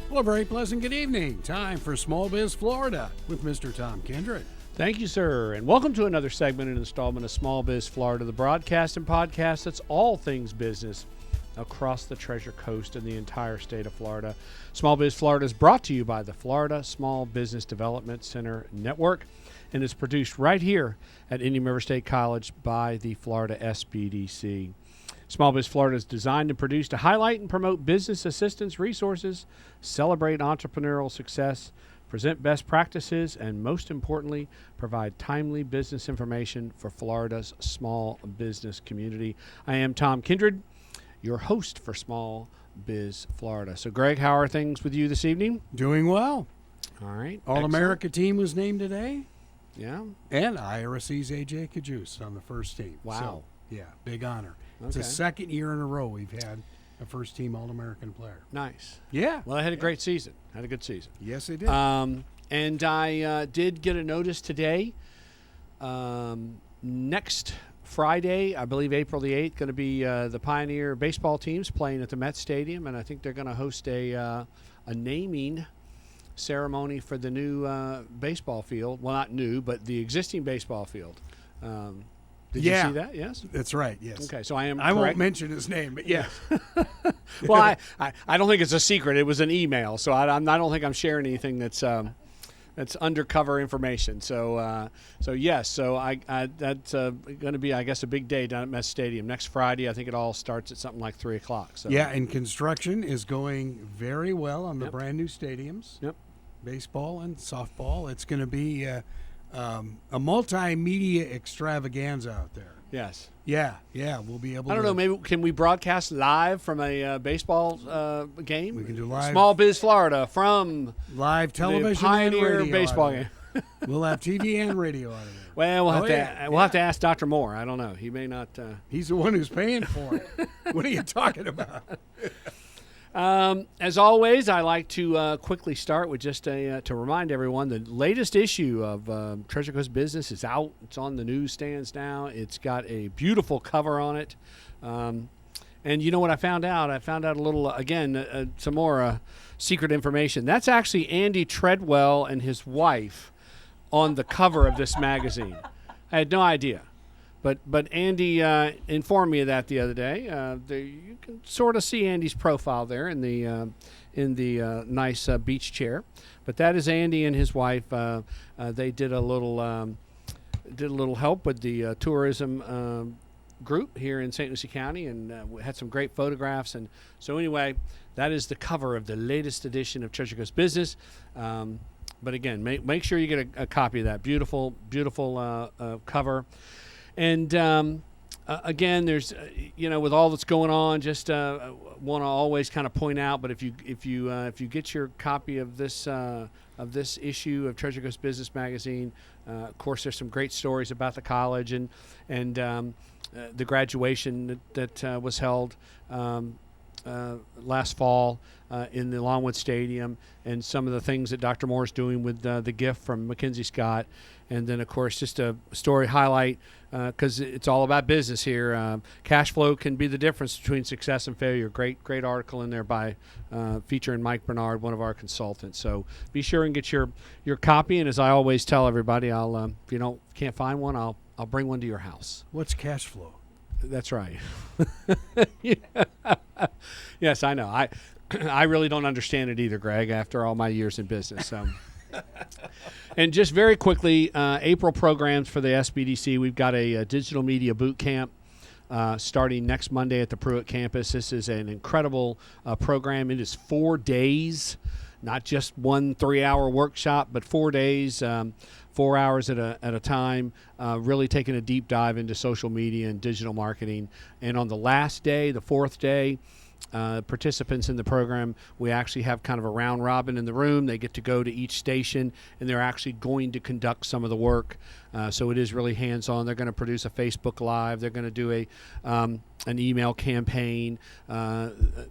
Well, a very pleasant good evening. Time for Small Biz Florida with Mr. Tom Kindred. Thank you, sir, and welcome to another segment and installment of Small Biz Florida, the broadcast and podcast that's all things business across the Treasure Coast and the entire state of Florida. Small Biz Florida is brought to you by the Florida Small Business Development Center Network and is produced right here at Indian River State College by the Florida SBDC. Small Biz Florida is designed and produced to highlight and promote business assistance resources, celebrate entrepreneurial success, present best practices, and most importantly, provide timely business information for Florida's small business community. I am Tom Kindred, your host for Small Biz Florida. So, Greg, how are things with you this evening? Doing well. All right. All-America team was named today. Yeah. And IRSC's AJ Kajus on the first team. Wow. So, yeah, big honor. Okay. It's the second year in a row we've had a first-team All-American player. Nice. Yeah. Well, I had a great season. Had a good season. Yes, they did. And I did get a notice today. Next Friday, I believe April the 8th, going to be the Pioneer baseball teams playing at the Met Stadium, and I think they're going to host a naming ceremony for the new baseball field. Well, not new, but the existing baseball field. Did you see that? Yes? That's right, yes. Okay, so I won't mention his name, but yes. Well, I don't think it's a secret. It was an email, so I don't think I'm sharing anything that's undercover information. So yes. So that's going to be, I guess, a big day down at Met Stadium next Friday. I think it all starts at something like 3:00. So yeah, and construction is going very well on the brand new stadiums. Yep. Baseball and softball. It's going to be a multimedia extravaganza out there. Yes. Yeah. We'll be able. I don't know. Maybe can we broadcast live from a baseball game? We can do live. Small Biz Florida from live television the Pioneer and radio baseball game. We'll have TV and radio out of there. Well, we'll have to ask Dr. Moore. I don't know. He may not. He's the one who's paying for it. What are you talking about? As always, I like to quickly start with just to remind everyone the latest issue of Treasure Coast Business is out. It's on the newsstands now. It's got a beautiful cover on it. And you know what I found out? I found out a little, again, some more secret information. That's actually Andy Treadwell and his wife on the cover of this magazine. I had no idea. But Andy informed me of that the other day. You can sort of see Andy's profile there in the nice beach chair. But that is Andy and his wife. They did a little help with the tourism group here in St. Lucie County, and we had some great photographs. And so anyway, that is the cover of the latest edition of Treasure Coast Business. But again, make sure you get a copy of that beautiful cover. And again, there's with all that's going on, just want to always kind of point out. But if you get your copy of this issue of Treasure Coast Business Magazine, of course, there's some great stories about the college and the graduation that was held last fall in the Longwood Stadium, and some of the things that Dr. Moore is doing with the gift from Mackenzie Scott. And then, of course, just a story highlight, because it's all about business here. Cash flow can be the difference between success and failure. Great article in there by featuring Mike Bernard, one of our consultants. So be sure and get your copy. And as I always tell everybody, I'll if you can't find one, I'll bring one to your house. What's cash flow? That's right. Yes, I know. I really don't understand it either, Greg, after all my years in business. And just very quickly, April programs for the SBDC. We've got a digital media boot camp starting next Monday at the Pruitt campus. This is an incredible program. It is 4 days, not just 1 3-hour workshop, but 4 days, 4 hours at a time, really taking a deep dive into social media and digital marketing. And on the last day, the 4th day, participants in the program, we actually have kind of a round robin in the room. They get to go to each station, and they're actually going to conduct some of the work. So it is really hands-on. They're going to produce a Facebook Live. They're going to do an email campaign.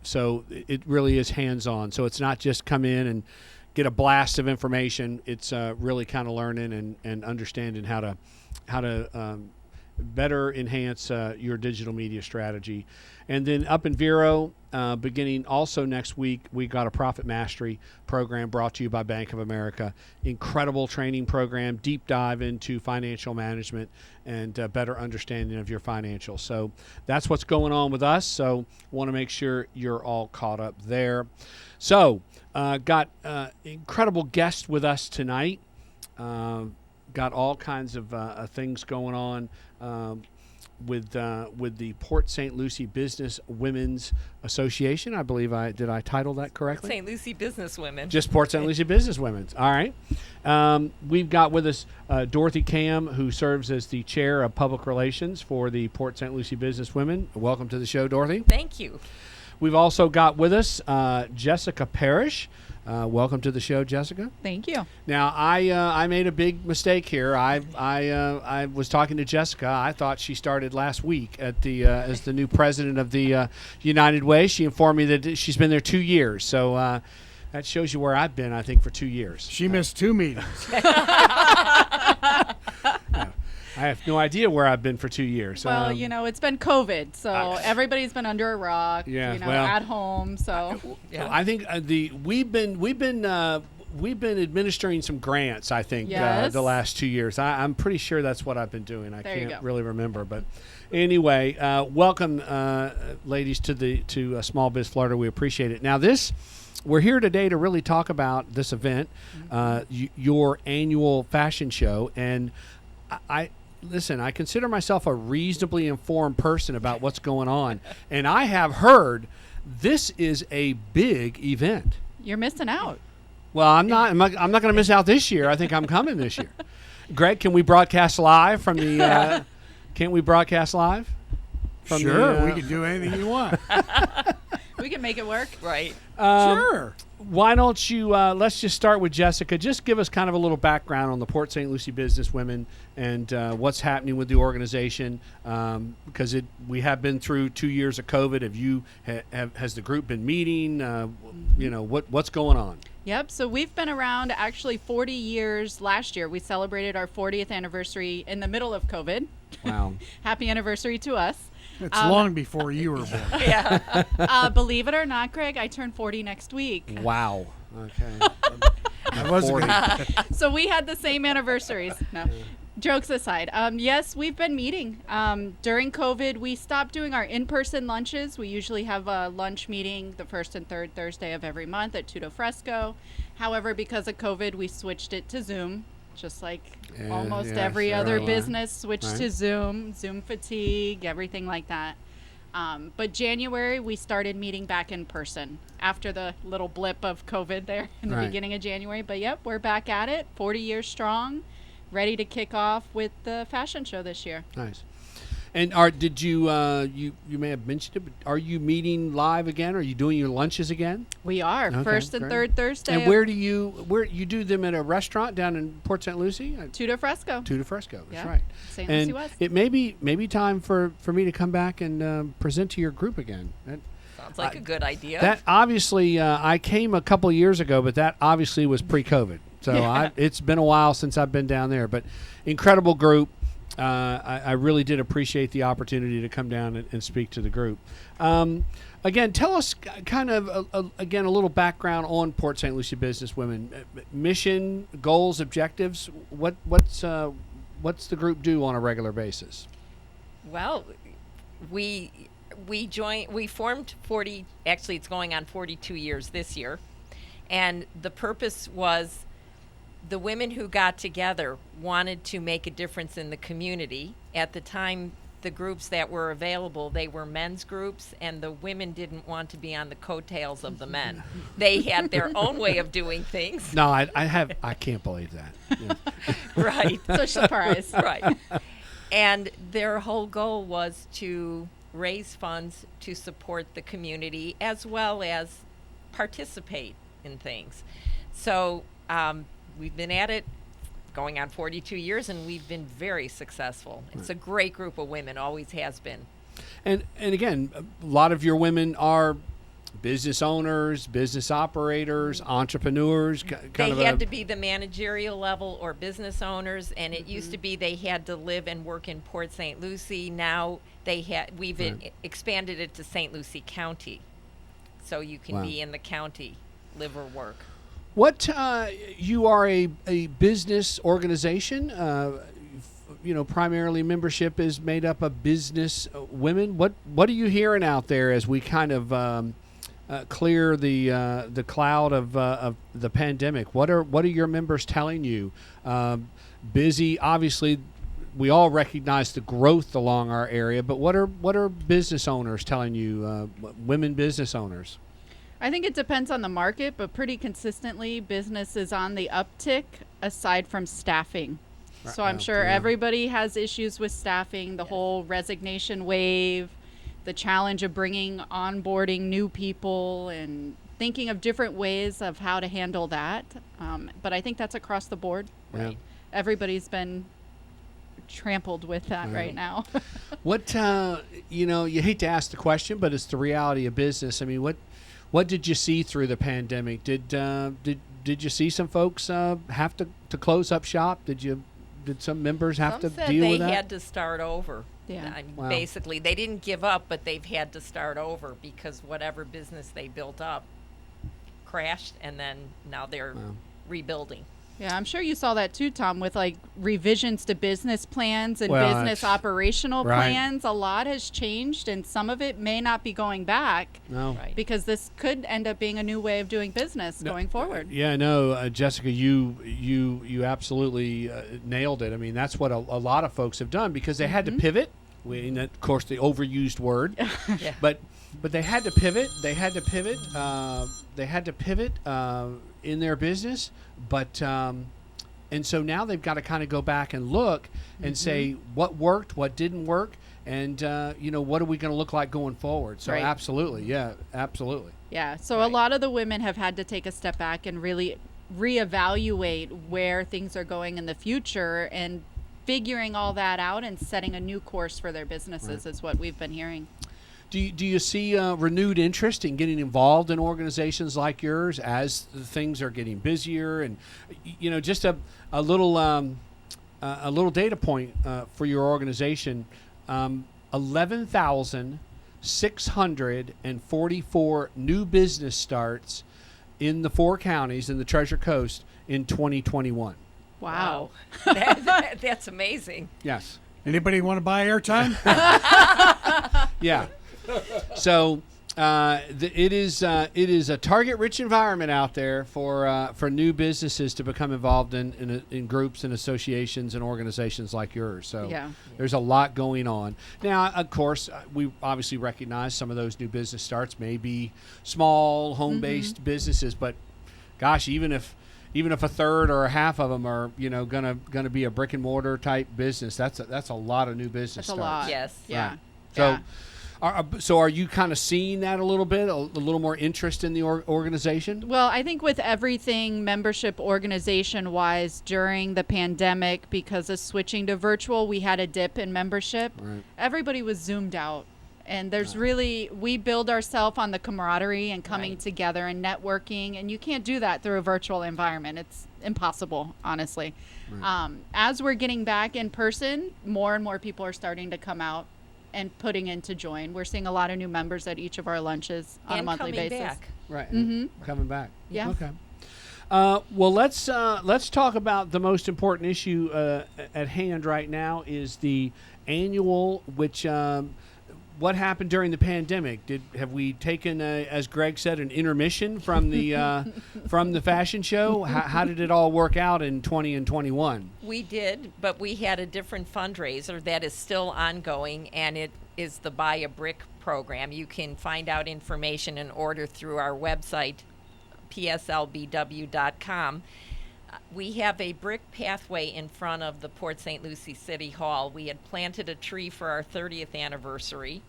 So it really is hands-on. So it's not just come in and get a blast of information. It's really kind of learning and understanding how to better enhance your digital media strategy. And then up in Vero, beginning also next week, we got a Profit Mastery program brought to you by Bank of America. Incredible training program, deep dive into financial management and better understanding of your financials. So that's what's going on with us. So want to make sure you're all caught up there. So got incredible guests with us tonight. Got all kinds of things going on with the Port St. Lucie Business Women's Association. I believe did I title that correctly? St. Lucie Business Women. Just Port St. Lucie Business Women's. All right. We've got with us Dorothy Kamm, who serves as the chair of public relations for the Port St. Lucie Business Women. Welcome to the show, Dorothy. Thank you. We've also got with us Jessica Parrish. Welcome to the show, Jessica. Thank you. Now, I made a big mistake here. I was talking to Jessica. I thought she started last week at the as the new president of the United Way. She informed me that she's been there 2 years. So that shows you where I've been, I think, for 2 years. She missed 2 meetings. I have no idea where I've been for 2 years. Well, it's been COVID, so everybody's been under a rock. Yeah, at home. So Yeah. I think we've been administering some grants. I think Yes. the last 2 years. I'm pretty sure that's what I've been doing. I There you can't go. really remember, but anyway, welcome, ladies, to Small Biz Florida. We appreciate it. Now we're here today to really talk about this event, your annual fashion show, and Listen, I consider myself a reasonably informed person about what's going on, and I have heard this is a big event. you're missing out. Well, I'm not going to miss out this year. I think I'm coming this year. Greg, can we broadcast live from the? Can't we broadcast live? From Sure, we can do anything you want. We can make it work. Right. Sure. Why don't you, let's just start with Jessica. Just give us kind of a little background on the Port St. Lucie Business Women and what's happening with the organization, because we have been through 2 years of COVID. Has the group been meeting? What's going on? Yep. So we've been around actually 40 years. Last year, we celebrated our 40th anniversary in the middle of COVID. Wow. Happy anniversary to us. It's long before you were born. Yeah. Believe it or not, Greg, I turn 40 next week. Wow. Okay. I was 40. So we had the same anniversaries. No. Jokes aside, yes, we've been meeting. During COVID, we stopped doing our in-person lunches. We usually have a lunch meeting the first and third Thursday of every month at Tutto Fresco. However, because of COVID, we switched it to Zoom, just like almost every other business switched to Zoom fatigue, everything like that. But January, we started meeting back in person after the little blip of COVID there in the beginning of January. But yep, we're back at it, 40 years strong, ready to kick off with the fashion show this year. Nice. And did you you may have mentioned it, but are you meeting live again? Are you doing your lunches again? We are, Okay, first and great. third Thursday. And where you do them at a restaurant down in Port St. Lucie? Tutto Fresco. Tutto Fresco, that's Yeah. right. St. Lucie And West. it may be time for me to come back and present to your group again. Sounds like a good idea. That obviously, I came a couple of years ago, but that obviously was pre-COVID. So it's been a while since I've been down there, but incredible group. I really did appreciate the opportunity to come down and speak to the group. Again, tell us kind of, a little background on Port St. Lucie Business Women. Mission, goals, objectives. What's the group do on a regular basis? Well, we formed 40, actually it's going on 42 years this year. And the purpose was the women who got together wanted to make a difference in the community. At the time, the groups that were available, they were men's groups, and the women didn't want to be on the coattails of the men. They had their own way of doing things. No, I can't believe that. Yeah. Right. Such a surprise. Right. And their whole goal was to raise funds to support the community as well as participate in things. So we've been at it going on 42 years, and we've been very successful. It's a great group of women, always has been. And again, a lot of your women are business owners, business operators, entrepreneurs? They had to be the managerial level or business owners, and it used to be they had to live and work in Port St. Lucie. Now we've expanded it to St. Lucie County, so you can be in the county, live or work. What you are a business organization? Primarily membership is made up of business women. What are you hearing out there as we kind of clear the cloud of the pandemic? What are your members telling you? Busy, obviously. We all recognize the growth along our area, but what are business owners telling you? Women business owners. I think it depends on the market, but pretty consistently, business is on the uptick aside from staffing. So I'm sure everybody has issues with staffing, the whole resignation wave, the challenge of onboarding new people and thinking of different ways of how to handle that. But I think that's across the board. Right. Everybody's been trampled with that right now. What, you hate to ask the question, but it's the reality of business. I mean, what did you see through the pandemic? Did you see some folks have to close up shop? Did some members have to deal with that? They had to start over. Yeah. I mean, basically, they didn't give up, but they've had to start over because whatever business they built up crashed, and then now they're rebuilding. Yeah, I'm sure you saw that too, Tom, with like revisions to business plans and business operational plans. A lot has changed, and some of it may not be going back. No, because this could end up being a new way of doing business going forward. Yeah, no, Jessica, you absolutely nailed it. I mean, that's what a lot of folks have done because they had to pivot. Of course, the overused word, but they had to pivot. They had to pivot. They had to pivot in their business, but and so now they've got to kind of go back and look and say what worked, what didn't work, and what are we going to look like going forward. So absolutely. Yeah, so a lot of the women have had to take a step back and really reevaluate where things are going in the future, and figuring all that out and setting a new course for their businesses is what we've been hearing. Do you see renewed interest in getting involved in organizations like yours as things are getting busier? And just a little data point for your organization: 11,644 new business starts in the 4 counties in the Treasure Coast in 2021. Wow, that's amazing. Yes. Anybody want to buy airtime? Yeah. So it is a target-rich environment out there for new businesses to become involved in groups and associations and organizations like yours. So there's a lot going on. Now, of course, we obviously recognize some of those new business starts may be small, home-based businesses, but gosh, even if a third or a half of them are gonna be a brick and mortar type business, that's a lot of new business. That's starts. A lot. Yes. Yeah. Right. So. So are you kind of seeing that a little bit, a little more interest in the organization? Well, I think with everything membership organization-wise during the pandemic, because of switching to virtual, we had a dip in membership. Right. Everybody was Zoomed out. And there's we build ourselves on the camaraderie and coming together and networking, and you can't do that through a virtual environment. It's impossible, honestly. Right. As we're getting back in person, more and more people are starting to come out and putting in to join. We're seeing a lot of new members at each of our lunches on a monthly basis. Back. Right. Coming back. Yeah. Okay. Well, let's talk about the most important issue at hand right now is the annual, which what happened during the pandemic? Have we taken, as Greg said, an intermission from the from the fashion show? How did it all work out in 20 and 21? We did, but we had a different fundraiser that is still ongoing, and it is the Buy a Brick program. You can find out information and order through our website, pslbw.com. We have a brick pathway in front of the Port St. Lucie City Hall. We had planted a tree for our 30th anniversary,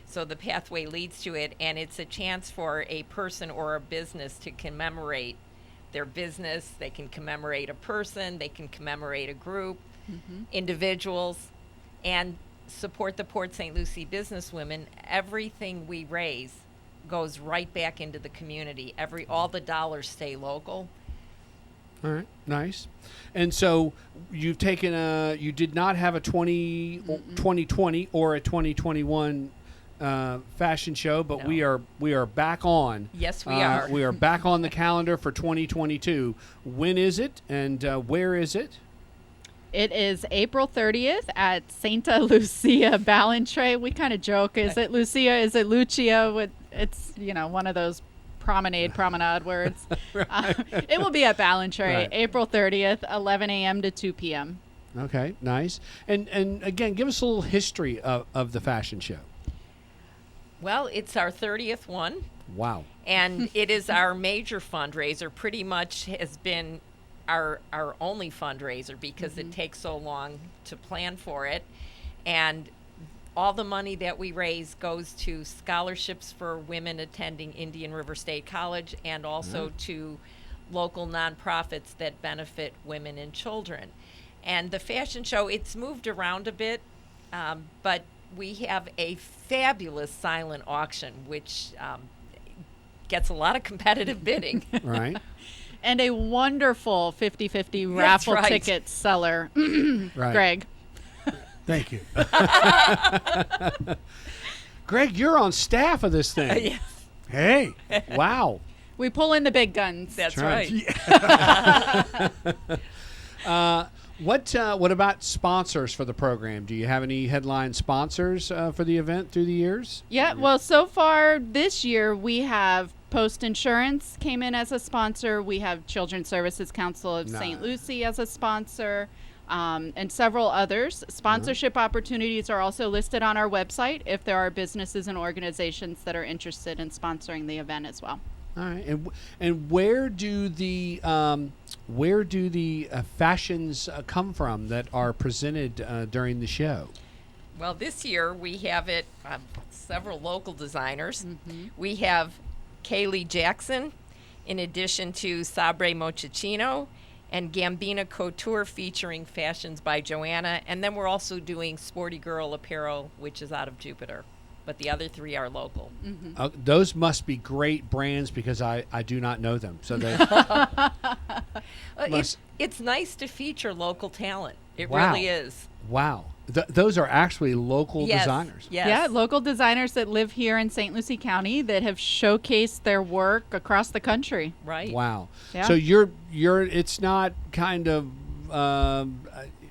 so the pathway leads to it, and it's a chance for a person or a business to commemorate their business. They can commemorate a person, they can commemorate a group, individuals, and support the Port St. Lucie businesswomen. Everything we raise goes right back into the community. All the dollars stay local. All right, nice. And so you've taken you did not have a 2020 or a 2021 fashion show, but No. we are back on. Yes, we are. We are back on the calendar for 2022. When is it, and where is it? It is April 30th at Santa Lucia Ballantrae. We kind of joke, is it Lucia? Is it Lucia? It's, one of those promenade words. It will be at Ballantrae, Right. April 30th, 11 a.m. to 2 p.m. Okay, nice. And again, give us a little history of the fashion show. Well, it's our 30th one, Wow. and it is our major fundraiser. Pretty much has been our only fundraiser because it takes so long to plan for it. And all the money that we raise goes to scholarships for women attending Indian River State College and also to local nonprofits that benefit women and children. And the fashion show, it's moved around a bit, but we have a fabulous silent auction, which gets a lot of competitive bidding. Right. And a wonderful 50-50 raffle right. ticket seller, Right. Greg. Thank you. Greg, you're on staff of this thing. Yes, Hey. Wow. We pull in the big guns. that's right. right. What about sponsors for the program? Do you have any headline sponsors for the event through the years? Yeah, well, so far this year we have Post Insurance came in as a sponsor. We have Children's Services Council of St. Nice. Lucie as a sponsor, and several others. Sponsorship opportunities are also listed on our website if there are businesses and organizations that are interested in sponsoring the event as well. All right. And where do the fashions come from that are presented during the show? Well, this year we have it several local designers. We have Kaylee Jackson, in addition to Sabre Mochaccino and Gambina Couture featuring fashions by Joanna. And then we're also doing Sporty Girl Apparel, which is out of Jupiter. But the other three are local. Those must be great brands because I do not know them. So they It's nice to feature local talent. It Wow. really is. wow. Those are actually local Yes. designers. Yes. Yeah, local designers that live here in St. Lucie County that have showcased their work across the country. Right. Wow. Yeah. So you're it's not kind of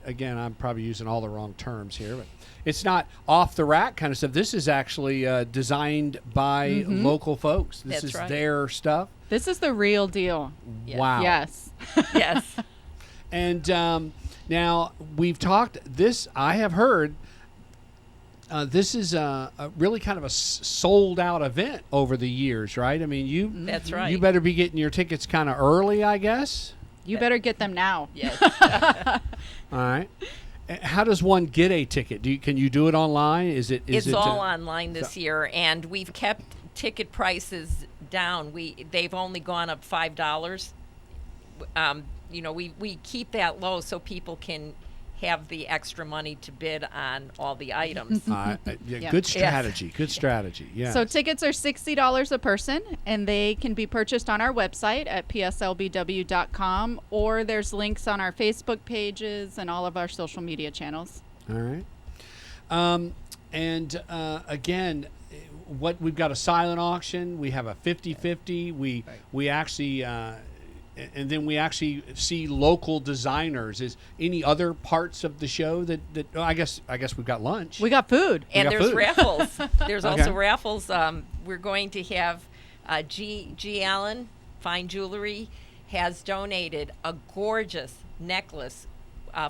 again, I'm probably using all the wrong terms here, but it's not off the rack kind of stuff. This is actually designed by local folks. This That's is right. their stuff. This is the real deal. Yes. Wow. Yes. Yes. And now we've talked this. I have heard this is a really kind of a sold out event over the years, right? I mean, you That's right. You better be getting your tickets kind of early, I guess. You better get them now. Yes. All right. How does one get a ticket? Can you do it online? Is it It's all online this year, and we've kept ticket prices down. They've only gone up $5. We keep that low so people can have the extra money to bid on all the items. Yeah, Yeah. Good strategy. Good strategy. Yeah. So tickets are $60 a person, and they can be purchased on our website at pslbw.com, or there's links on our Facebook pages and all of our social media channels. All right. Again, what we've got a silent auction. We have a 50-50. We actually. And then we actually see local designers. Is any other parts of the show that I guess we've got lunch. We got food. And got there's food. raffles. There's Okay. also raffles. We're going to have G. Allen Fine Jewelry has donated a gorgeous necklace,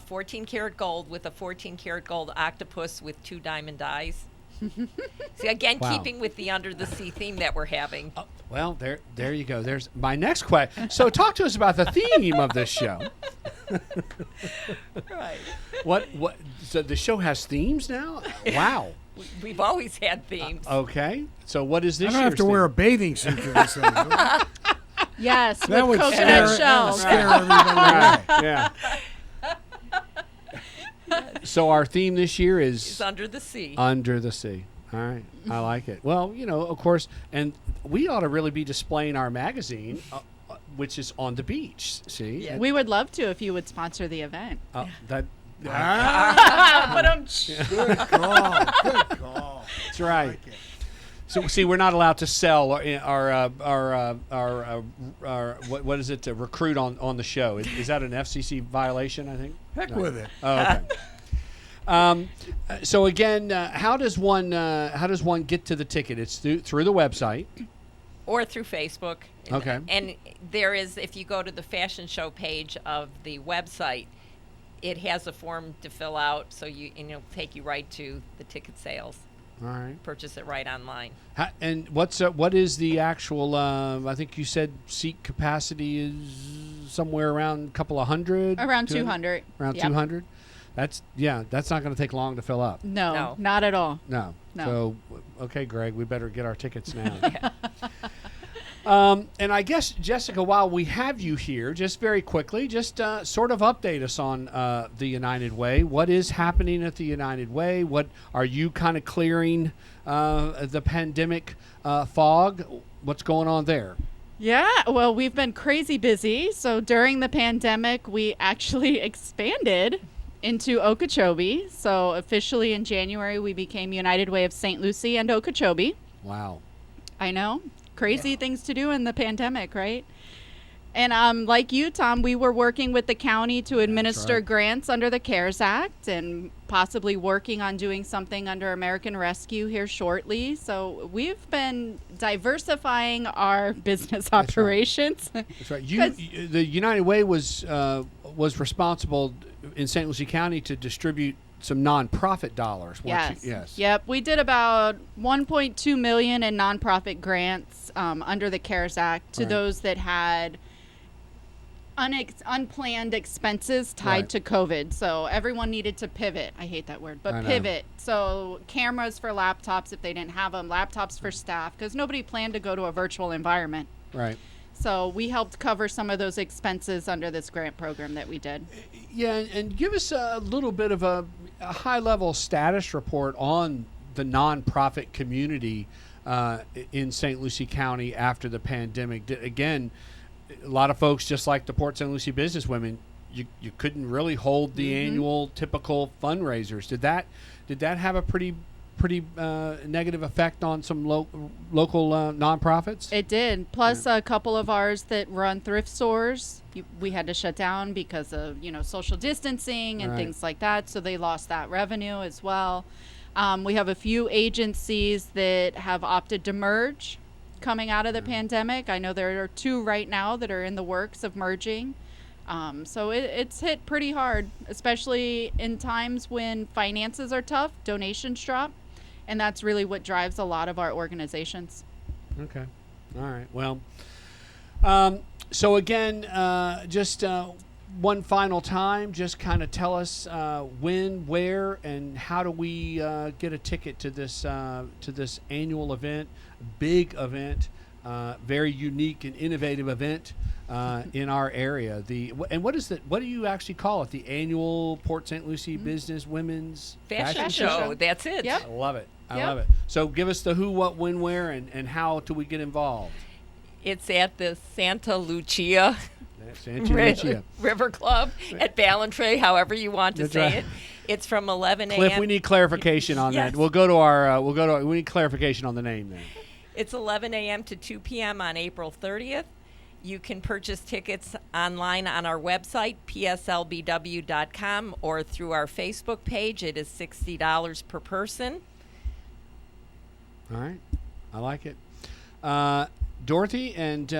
14 karat gold with a 14 karat gold octopus with 2 diamond eyes. See, again, Wow. keeping with the under the sea theme that we're having. Well, there you go. There's my next question. So talk to us about the theme of this show. Right. What? So the show has themes now? Wow. We've always had themes. Okay. So what is I this don't have year's to wear a theme? bathing suit to this thing. do I? Yes, That with would coconut scare shells. everybody away. Yeah. So our theme this year It's is under the sea. Under the Sea. All right. I like it. Well, of course, and we ought to really be displaying our magazine, which is on the beach. See? Yeah. We would love to if you would sponsor the event. That. But Good call. Good call. That's right. So see, we're not allowed to sell our what is it to recruit on the show? Is that an FCC violation? I think. Heck with it. Oh, okay. So again, how does one get to the ticket? It's through the website Or through Facebook. Okay. And there is, if you go to the fashion show page of the website, it has a form to fill out, so it'll take you right to the ticket sales. All right. Purchase it right online. And what is the actual? I think you said seat capacity is somewhere around a couple of hundred. Around 200. Around Yep. 200. That's not going to take long to fill up. No, not at all. No. No. So, okay, Greg, we better get our tickets now. And I guess, Jessica, while we have you here, just very quickly, just sort of update us on the United Way. What is happening at the United Way? What are you kind of clearing the pandemic fog? What's going on there? Yeah, well, we've been crazy busy. So during the pandemic, we actually expanded into Okeechobee. So officially in January, we became United Way of St. Lucie and Okeechobee. Wow. I know. Crazy things to do in the pandemic, right? And like you, Tom, we were working with the county to administer right. grants under the CARES Act and possibly working on doing something under American Rescue here shortly. So we've been diversifying our business operations. That's right. The United Way was responsible in St. Lucie County to distribute some nonprofit dollars. Yes. Yep. We did about $1.2 million in nonprofit grants under the CARES Act to those that had unplanned expenses tied to COVID. So everyone needed to pivot. I hate that word, but pivot. So cameras for laptops if they didn't have them, laptops for staff, because nobody planned to go to a virtual environment. Right. So we helped cover some of those expenses under this grant program that we did. Yeah, and give us a little bit of a high-level status report on the nonprofit community in St. Lucie County after the pandemic. Again, a lot of folks, just like the Port St. Lucie businesswomen, you couldn't really hold the annual typical fundraisers. Did that have a pretty negative effect on some local nonprofits? It did. Plus, a couple of ours that run thrift stores, we had to shut down because of social distancing and things like that. So they lost that revenue as well. We have a few agencies that have opted to merge coming out of the pandemic. I know there are 2 right now that are in the works of merging. So it's hit pretty hard, especially in times when finances are tough, donations drop. And that's really what drives a lot of our organizations. Okay. All right. Well, so again, just one final time, just kind of tell us when, where, and how do we get a ticket to this annual event, big event, very unique and innovative event in our area. And what do you actually call it? The annual Port St. Lucie Business Women's Fashion show. That's it. Yep. I love it. I love it. So give us the who, what, when, where, and how do we get involved? It's at the Santa Lucia River Club at Ballantrae, however you want to say it. It's from 11 a.m. Cliff, we need clarification on that. We'll go to our. We need clarification on the name then. It's 11 a.m. to 2 p.m. on April 30th. You can purchase tickets online on our website, pslbw.com, or through our Facebook page. It is $60 per person. All right. I like it. Dorothy, and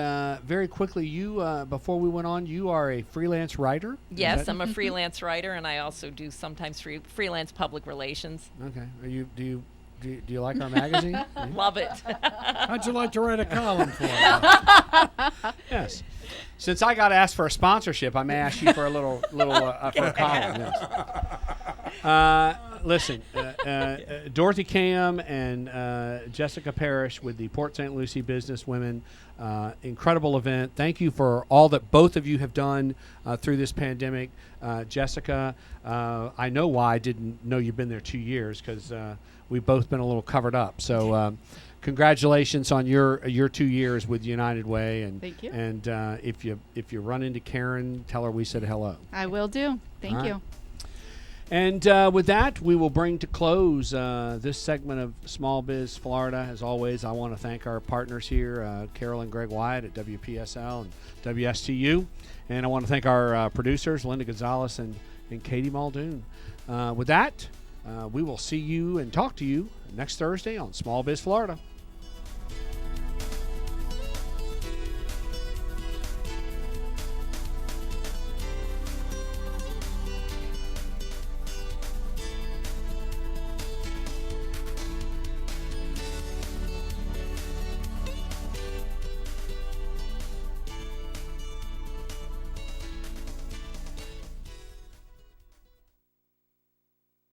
very quickly, you before we went on, you are a freelance writer? Yes, I'm a freelance writer, and I also do sometimes freelance public relations. Okay. Do you like our magazine? Love it. How'd you like to write a column for us? Yes. Since I got asked for a sponsorship, I may ask you for a little for a column. Yes. Listen, Dorothy Kamm and Jessica Parrish with the Port St. Lucie Business Women. Incredible event. Thank you for all that both of you have done through this pandemic. Jessica, I know why I didn't know you've been there 2 years, because we've both been a little covered up. So congratulations on your 2 years with United Way. And Thank you. And if you run into Karen, tell her we said hello. I will do. Thank All you. right. And with that, we will bring to close this segment of Small Biz Florida. As always, I want to thank our partners here, Carol and Greg Wyatt at WPSL and WSTU. And I want to thank our producers, Linda Gonzalez and Katie Muldoon. With that, we will see you and talk to you next Thursday on Small Biz Florida.